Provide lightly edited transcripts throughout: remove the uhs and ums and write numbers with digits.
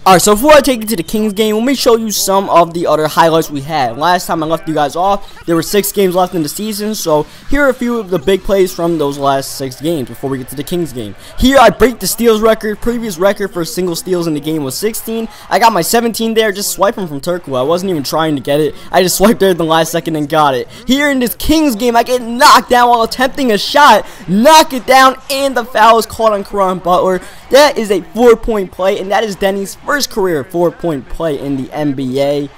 Alright, so before I take you to the Kings game, let me show you some of the other highlights we had. Last time I left you guys off, there were 6 games left in the season, so here are a few of the big plays from those last 6 games before we get to the Kings game. Here I break the steals record. Previous record for single steals in the game was 16. I got my 17 there, just swiping from Turkle. I wasn't even trying to get it. I just swiped there at the last second and got it. Here in this Kings game, I get knocked down while attempting a shot, knock it down, and the foul is called on Caron Butler. That is a 4-point play, and that is Denny's first career 4-point play in the NBA.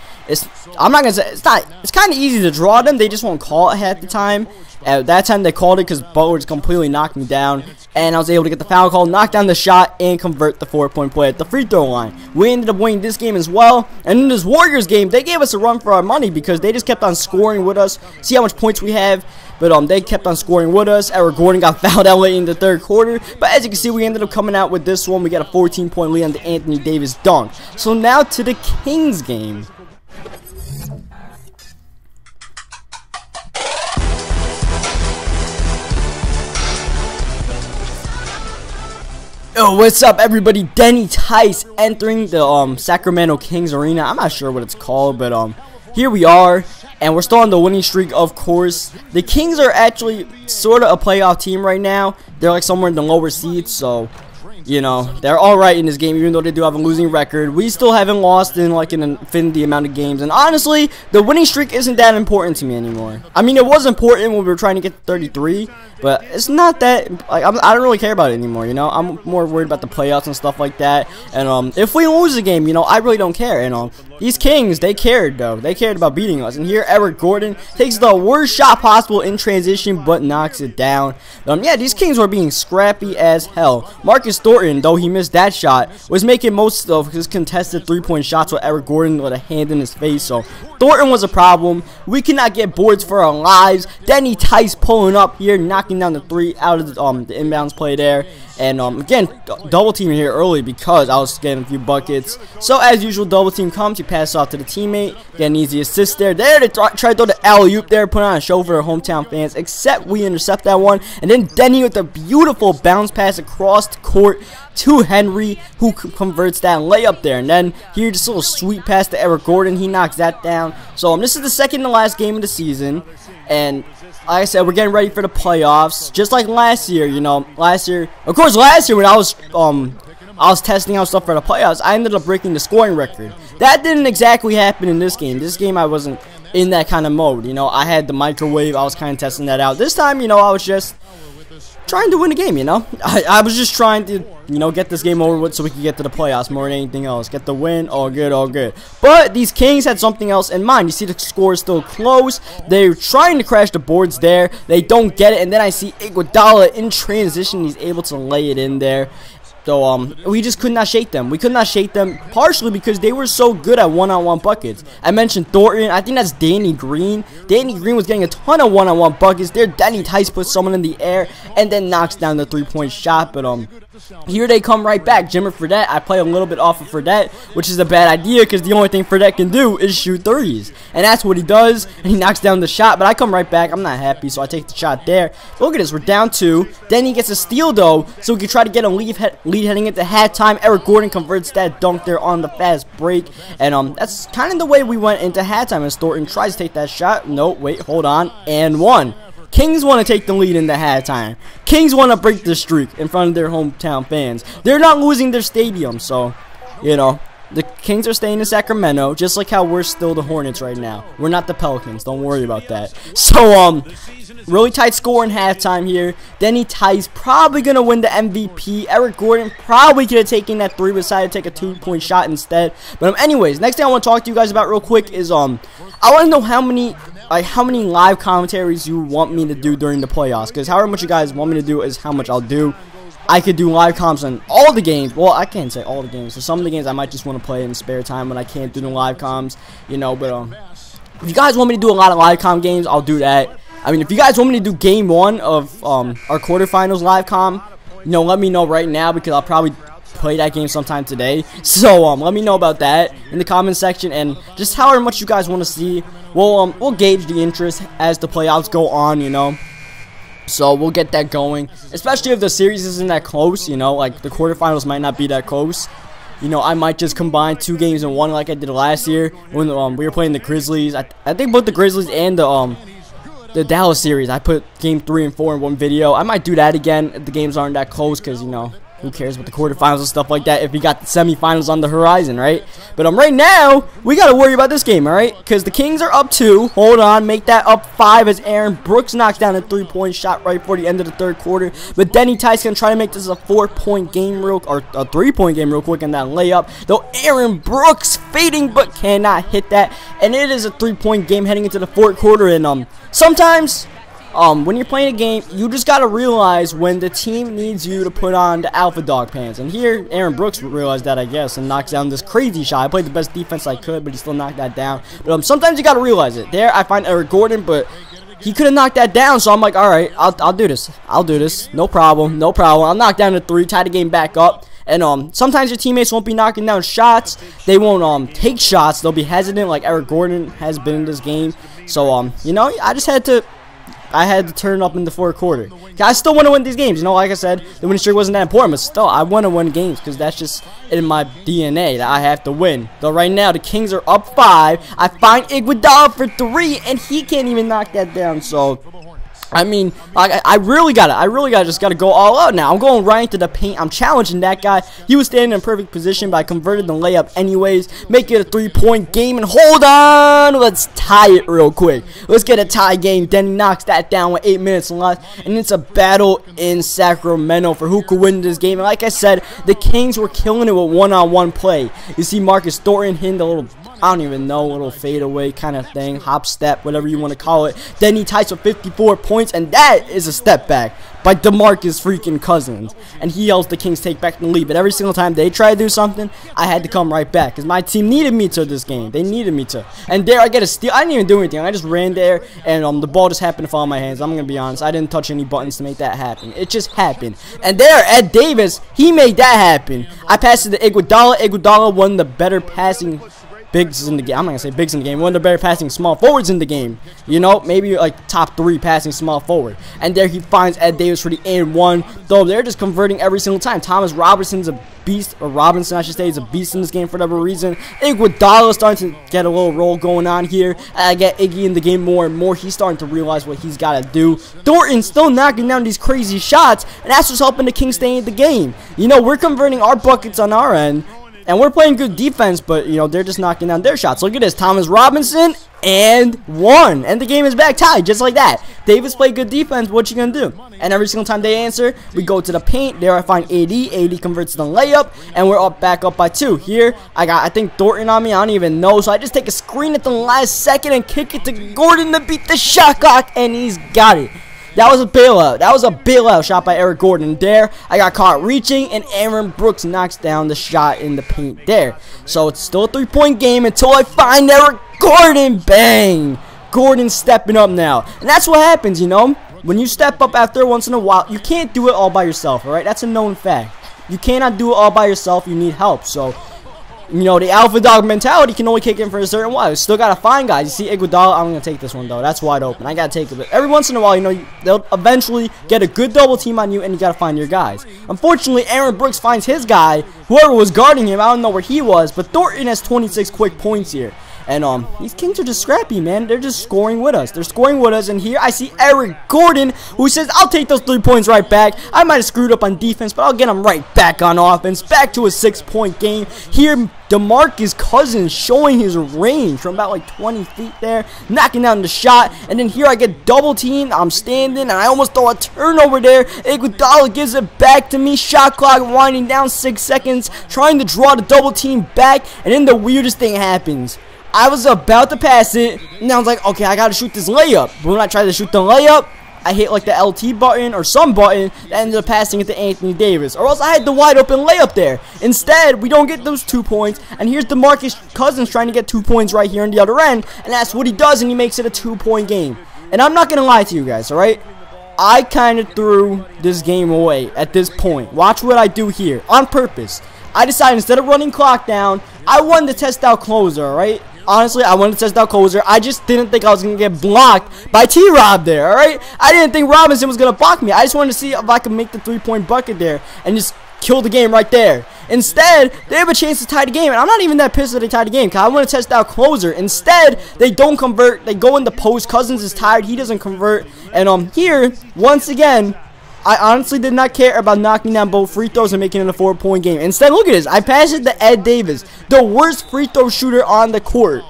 I'm not gonna say it's not. It's kind of easy to draw them. They just won't call it half the time. At that time they called it because Butler just completely knocked me down, and I was able to get the foul call, knock down the shot, and convert the 4-point play at the free throw line. We ended up winning this game as well. And in this Warriors game, they gave us a run for our money because they just kept on scoring with us. See how much points we have. But they kept on scoring with us. Eric Gordon got fouled out late in the 3rd quarter. But as you can see, we ended up coming out with this one. We got a 14-point lead on the Anthony Davis dunk. So now to the Kings game. Yo, what's up, everybody? Denny Tice entering the Sacramento Kings arena. I'm not sure what it's called, but here we are. And we're still on the winning streak, of course. The Kings are actually sort of a playoff team right now. They're like somewhere in the lower seats, so, you know, they're alright in this game, even though they do have a losing record. We still haven't lost in like an infinity amount of games. And honestly, the winning streak isn't that important to me anymore. I mean, it was important when we were trying to get to 33. But it's not that, like, I don't really care about it anymore, you know. I'm more worried about the playoffs and stuff like that. And if we lose the game, you know, I really don't care. And these Kings, they cared, though. They cared about beating us. And here, Eric Gordon takes the worst shot possible in transition, but knocks it down. Yeah, these Kings were being scrappy as hell. Marcus Thornton, though he missed that shot, was making most of his contested 3-point shots with Eric Gordon with a hand in his face. So Thornton was a problem. We cannot get boards for our lives. Denny Tice pulling up here, knocking down the 3 out of the inbounds play there. And again, double teaming here early because I was getting a few buckets. So as usual, double team comes, you pass off to the teammate, get an easy assist there. There, they try to throw the alley-oop there, put on a show for our hometown fans, except we intercept that one. And then Denny with a beautiful bounce pass across the court to Henry, who converts that layup there. And then here, just a little sweet pass to Eric Gordon, he knocks that down. So this is the second to last game of the season. And like I said, we're getting ready for the playoffs, just like last year. You know, last year when I was testing out stuff for the playoffs, I ended up breaking the scoring record. That didn't exactly happen in this game. This game I wasn't in that kind of mode. You know, I had the microwave. I was kind of testing that out. This time, you know, I was just trying to win a game, you know. I was just trying to, you know, get this game over with so we could get to the playoffs more than anything else. Get the win, all good, all good. But these Kings had something else in mind. You see the score is still close. They're trying to crash the boards there. They don't get it, and then I see Iguodala in transition. He's able to lay it in there. So, we just could not shake them. We could not shake them, partially because they were so good at one-on-one buckets. I mentioned Thornton. I think that's Danny Green. Danny Green was getting a ton of one-on-one buckets. There, Denny Tice puts someone in the air and then knocks down the 3-point shot. But, here they come right back. Jimmer Fredette. I play a little bit off of Fredette, which is a bad idea because the only thing Fredette can do is shoot threes. And that's what he does. And he knocks down the shot. But I come right back. I'm not happy, so I take the shot there. But look at this. We're down 2. Then he gets a steal, though, so we can try to get a lead heading into halftime. Eric Gordon converts that dunk there on the fast break. And that's kind of the way we went into halftime. As Thornton tries to take that shot. No, wait, hold on. And 1. Kings want to take the lead in the halftime. Kings want to break the streak in front of their hometown fans. They're not losing their stadium, so, you know, the Kings are staying in Sacramento, just like how we're still the Hornets right now. We're not the Pelicans. Don't worry about that. So, really tight score in halftime here. Denny Tice probably going to win the MVP. Eric Gordon probably could have taken that 3, but decided to take a 2-point shot instead. But anyways, next thing I want to talk to you guys about real quick is I want to know how many live commentaries you want me to do during the playoffs. Because however much you guys want me to do is how much I'll do. I could do live comms on all the games. Well, I can't say all the games. So some of the games I might just want to play in spare time when I can't do the live comms, you know. But if you guys want me to do a lot of live comm games, I'll do that. I mean, if you guys want me to do game 1 of our quarterfinals live comm, you know, let me know right now because I'll probably play that game sometime today. So let me know about that in the comment section, and just however much you guys want to see. We'll gauge the interest as the playoffs go on, you know. So we'll get that going, especially if the series isn't that close, you know, like the quarterfinals might not be that close. you know, I might just combine 2 games in one like I did last year when we were playing the Grizzlies. I think both the Grizzlies and the Dallas series, I put game 3 and 4 in one video. I might do that again if the games aren't that close, because, you know, who cares about the quarterfinals and stuff like that if we got the semifinals on the horizon, right? But right now, we got to worry about this game, all right? Because the Kings are up 2. Hold on, make that up 5 as Aaron Brooks knocks down a 3-point shot right before the end of the 3rd quarter. But Denny Tice going to try to make this a 4-point game or a 3-point game real quick in that layup. Though Aaron Brooks fading but cannot hit that. And it is a 3-point game heading into the 4th quarter. And sometimes when you're playing a game, you just gotta realize when the team needs you to put on the alpha dog pants. And here, Aaron Brooks realized that, I guess, and knocks down this crazy shot. I played the best defense I could, but he still knocked that down. But sometimes you gotta realize it. There, I find Eric Gordon, but he could have knocked that down. So I'm like, all right, I'll do this. I'll do this. No problem. No problem. I'll knock down the 3, tie the game back up. And sometimes your teammates won't be knocking down shots. They won't take shots. They'll be hesitant, like Eric Gordon has been in this game. So you know, I had to turn up in the 4th quarter. I still want to win these games. You know, like I said, the winning streak wasn't that important, but still, I want to win games because that's just in my DNA that I have to win. Though right now, the Kings are up 5. I find Iguodala for 3, and he can't even knock that down. So, I mean, I really gotta go all out now. I'm going right into the paint. I'm challenging that guy. He was standing in perfect position, but I converted the layup anyways. Make it a 3-point game, and hold on, let's tie it real quick. Let's get a tie game. Denny knocks that down with 8 minutes left, and it's a battle in Sacramento for who could win this game. And like I said, the Kings were killing it with one-on-one play. You see Marcus Thornton hitting the little, I don't even know, little fadeaway kind of thing, hop step, whatever you want to call it. Denny Tice with 54 points, and that is a step back by DeMarcus freaking Cousins. And he helps the Kings take back the lead. But every single time they try to do something, I had to come right back because my team needed me to this game. They needed me to. And there I get a steal. I didn't even do anything. I just ran there, and the ball just happened to fall in my hands. I'm going to be honest. I didn't touch any buttons to make that happen. It just happened. And there, Ed Davis, he made that happen. I passed it to Iguodala. Iguodala won the better passing bigs in the game. I'm not gonna say bigs in the game. One of the better passing small forwards in the game. You know, maybe like top 3 passing small forward. And there he finds Ed Davis for the and 1. Though they're just converting every single time. Thomas Robinson's a beast, or Robinson I should say, is a beast in this game for whatever reason. Iguodala is starting to get a little roll going on here. I get Iggy in the game more and more. He's starting to realize what he's got to do. Thornton still knocking down these crazy shots, and that's what's helping the Kings stay in the game. You know, we're converting our buckets on our end. And we're playing good defense, but, you know, they're just knocking down their shots. Look at this. Thomas Robinson, and 1. And the game is back tied, just like that. Davis played good defense. What you going to do? And every single time they answer, we go to the paint. There I find AD. AD converts the layup, and we're back up by 2. Here, I think, Thornton on me. I don't even know. So I just take a screen at the last second and kick it to Gordon to beat the shot clock, and he's got it. That was a bailout. That was a bailout shot by Eric Gordon. There, I got caught reaching, and Aaron Brooks knocks down the shot in the paint there. So it's still a 3-point game until I find Eric Gordon. Bang! Gordon stepping up now. And that's what happens, you know. When you step up after once in a while, you can't do it all by yourself, alright? That's a known fact. You cannot do it all by yourself. You need help. So, you know, the alpha dog mentality can only kick in for a certain while. You still got to find guys. You see Iguodala, I'm going to take this one, though. That's wide open. I got to take it. But every once in a while, you know, they'll eventually get a good double team on you, and you got to find your guys. Unfortunately, Aaron Brooks finds his guy. Whoever was guarding him, I don't know where he was, but Thornton has 26 quick points here. And these Kings are just scrappy, man. They're just scoring with us. They're scoring with us. And here I see Eric Gordon, who says, I'll take those 3 points right back. I might have screwed up on defense, but I'll get them right back on offense. Back to a 6-point game. Here, DeMarcus Cousins showing his range from about like 20 feet there, knocking down the shot. And then here I get double teamed. I'm standing, and I almost throw a turnover there. Iguodala gives it back to me. Shot clock winding down 6 seconds, trying to draw the double team back. And then the weirdest thing happens. I was about to pass it, and I was like, okay, I gotta shoot this layup. But when I tried to shoot the layup, I hit like the LT button or some button that ended up passing it to Anthony Davis. Or else I had the wide open layup there. Instead, we don't get those 2 points. And here's DeMarcus Cousins trying to get 2 points right here on the other end. And that's what he does, and he makes it a 2-point game. And I'm not gonna lie to you guys, alright? I kind of threw this game away at this point. Watch what I do here on purpose. I decided instead of running clock down, I wanted to test out closer, alright? Honestly, I wanted to test out closer. I just didn't think I was going to get blocked by T-Rob there, alright? I didn't think Robinson was going to block me. I just wanted to see if I could make the 3-point bucket there and just kill the game right there. Instead, they have a chance to tie the game, and I'm not even that pissed that they tied the game because I want to test out closer. Instead, they don't convert. They go in the post. Cousins is tired. He doesn't convert. And here, once again, I honestly did not care about knocking down both free throws and making it a 4-point game. Instead, look at this. I passed it to Ed Davis, the worst free throw shooter on the court.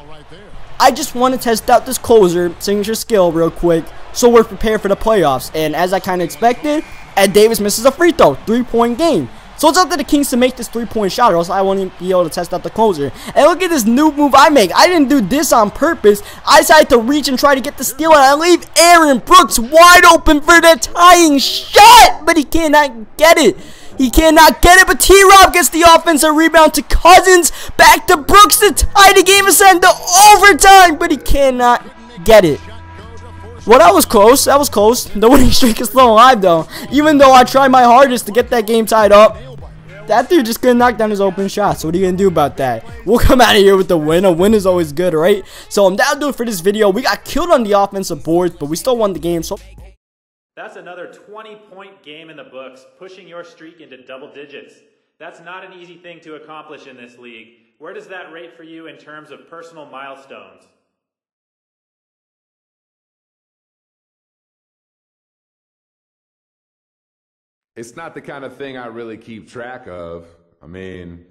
I just want to test out this closer signature skill real quick so we're prepared for the playoffs. And as I kind of expected, Ed Davis misses a free throw. 3-point game. So it's up to the Kings to make this 3-point shot, or else I won't even be able to test out the closer. And look at this new move I make. I didn't do this on purpose. I decided to reach and try to get the steal, and I leave Aaron Brooks wide open for the tying shot, but he cannot get it. He cannot get it, but T-Rob gets the offensive rebound to Cousins. Back to Brooks to tie the game and send to overtime, but he cannot get it. Well, that was close. That was close. The winning streak is still alive, though. Even though I tried my hardest to get that game tied up, that dude just couldn't knock down his open shots. So what are you going to do about that? We'll come out of here with the win. A win is always good, right? So that'll do it for this video. We got killed on the offensive boards, but we still won the game. So that's another 20-point game in the books, pushing your streak into double digits. That's not an easy thing to accomplish in this league. Where does that rate for you in terms of personal milestones? It's not the kind of thing I really keep track of. I mean,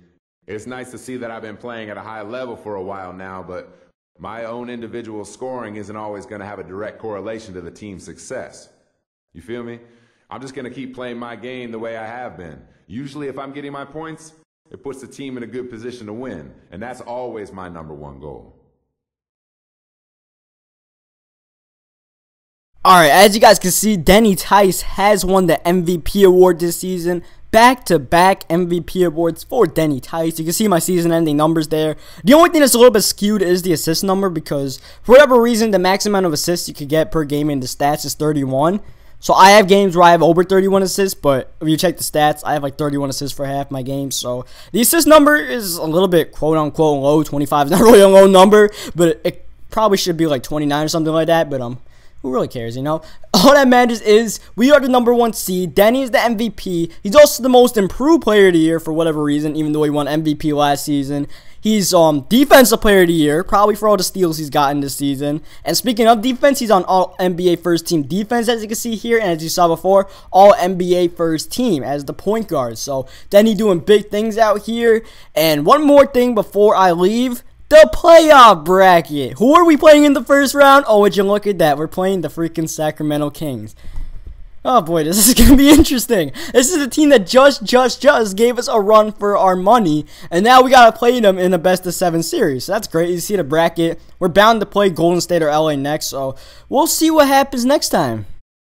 it's nice to see that I've been playing at a high level for a while now, but my own individual scoring isn't always going to have a direct correlation to the team's success. You feel me? I'm just going to keep playing my game the way I have been. Usually if I'm getting my points, it puts the team in a good position to win, and that's always my #1 goal. Alright, as you guys can see, Denny Tice has won the MVP award this season. Back-to-back MVP awards for Denny Tice. You can see my season-ending numbers there. The only thing that's a little bit skewed is the assist number because, for whatever reason, the max amount of assists you could get per game in the stats is 31. So I have games where I have over 31 assists, but if you check the stats, I have like 31 assists for half my games. So the assist number is a little bit quote-unquote low. 25 is not really a low number, but it probably should be like 29 or something like that. But who really cares, you know? All that matters is we are the #1 seed. Denny is the MVP. He's also the most improved player of the year for whatever reason, even though he won MVP last season. He's defensive player of the year, probably for all the steals he's gotten this season. And speaking of defense, he's on all NBA first team defense, as you can see here. And as you saw before, all NBA first team as the point guard. So Denny doing big things out here. And one more thing before I leave. The playoff bracket. Who are we playing in the first round? Oh, would you look at that? We're playing the freaking Sacramento Kings. Oh boy, this is going to be interesting. This is a team that just gave us a run for our money. And now we got to play them in the best-of-7 series. So that's great. You see the bracket. We're bound to play Golden State or LA next. So we'll see what happens next time.